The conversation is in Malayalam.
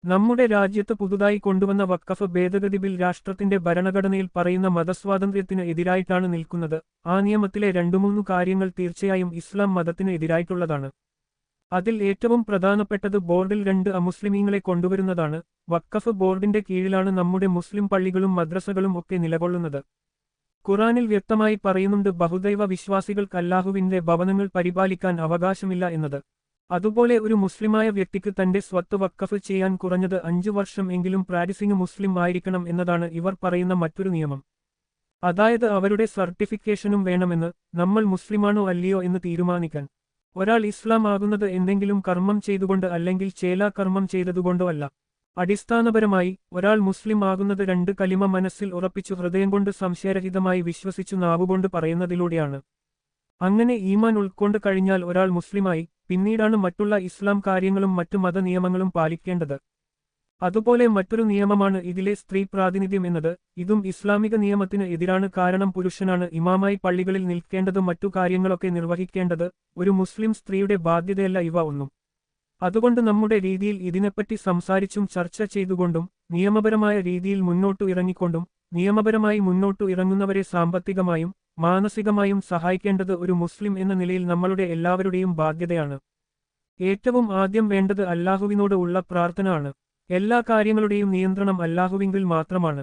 നമ്മുടെ രാജ്യത്ത് പുതുതായി കൊണ്ടുവന്ന വഖഫ് ഭേദഗതി ബിൽ രാഷ്ട്രത്തിന്റെ ഭരണഘടനയിൽ പറയുന്ന മതസ്വാതന്ത്ര്യത്തിന് എതിരായിട്ടാണ് നിൽക്കുന്നത്. ആ നിയമത്തിലെ 2-3 കാര്യങ്ങൾ തീർച്ചയായും ഇസ്ലാം മതത്തിന് എതിരായിട്ടുള്ളതാണ്. അതിൽ ഏറ്റവും പ്രധാനപ്പെട്ടത് ബോർഡിൽ 2 അമുസ്ലിമീങ്ങളെ കൊണ്ടുവരുന്നതാണ്. വഖഫ് ബോർഡിന്റെ കീഴിലാണ് നമ്മുടെ മുസ്ലിം പള്ളികളും മദ്രസകളും ഒക്കെ നിലകൊള്ളുന്നത്. ഖുറാനിൽ വ്യക്തമായി പറയുന്നുണ്ട് ബഹുദൈവ വിശ്വാസികൾക്ക് അല്ലാഹുവിന്റെ ഭവനങ്ങൾ പരിപാലിക്കാൻ അവകാശമില്ല എന്നത്. അതുപോലെ ഒരു മുസ്ലിമായ വ്യക്തിക്ക് തന്റെ സ്വത്ത് വഖഫ് ചെയ്യാൻ കുറഞ്ഞത് 5 വർഷം എങ്കിലും പ്രാക്ടീസിംഗ് മുസ്ലിം ആയിരിക്കണം എന്നതാണ് ഇവർ പറയുന്ന മറ്റൊരു നിയമം. അതായത് അവരുടെ സർട്ടിഫിക്കേഷനും വേണമെന്ന്, നമ്മൾ മുസ്ലിമാണോ അല്ലയോ എന്ന് തീരുമാനിക്കാൻ. ഒരാൾ ഇസ്ലാം ആകുന്നത് എന്തെങ്കിലും കർമ്മം ചെയ്തുകൊണ്ട് അല്ലെങ്കിൽ ചേലാ കർമ്മം ചെയ്തതുകൊണ്ടോ അല്ല. അടിസ്ഥാനപരമായി ഒരാൾ മുസ്ലിം ആകുന്നത് 2 കലിമ മനസ്സിൽ ഉറപ്പിച്ചു ഹൃദയം കൊണ്ട് സംശയരഹിതമായി വിശ്വസിച്ചു നാവുകൊണ്ട് പറയുന്നതിലൂടെയാണ്. അങ്ങനെ ഈമാൻ ഉൾക്കൊണ്ട് കഴിഞ്ഞാൽ ഒരാൾ മുസ്ലിമായി, പിന്നീടാണ് മറ്റുള്ള ഇസ്ലാം കാര്യങ്ങളും മറ്റു മത നിയമങ്ങളും പാലിക്കേണ്ടത്. അതുപോലെ മറ്റൊരു നിയമമാണ് ഇതിലെ സ്ത്രീ പ്രാതിനിധ്യം എന്നത്. ഇതും ഇസ്ലാമിക നിയമത്തിന് എതിരാണ്. കാരണം പുരുഷനാണ് ഇമാമായി പള്ളികളിൽ നിൽക്കേണ്ടത്, മറ്റു കാര്യങ്ങളൊക്കെ നിർവഹിക്കേണ്ടത്. ഒരു മുസ്ലിം സ്ത്രീയുടെ ബാധ്യതയല്ല ഇവ ഒന്നും. അതുകൊണ്ട് നമ്മുടെ രീതിയിൽ ഇതിനെപ്പറ്റി സംസാരിച്ചും ചർച്ച ചെയ്തുകൊണ്ടും നിയമപരമായ രീതിയിൽ മുന്നോട്ടു ഇറങ്ങിക്കൊണ്ടും നിയമപരമായി മുന്നോട്ടു ഇറങ്ങുന്നവരെ സാമ്പത്തികമായും മാനസികമായും സഹായിക്കേണ്ടത് ഒരു മുസ്ലിം എന്ന നിലയിൽ നമ്മളുടെ എല്ലാവരുടെയും ബാധ്യതയാണ്. ഏറ്റവും ആദ്യം വേണ്ടത് അല്ലാഹുവിനോട് ഉള്ള പ്രാർത്ഥന ആണ്. എല്ലാ കാര്യങ്ങളുടെയും നിയന്ത്രണം അല്ലാഹുവിങ്കിൽ മാത്രമാണ്.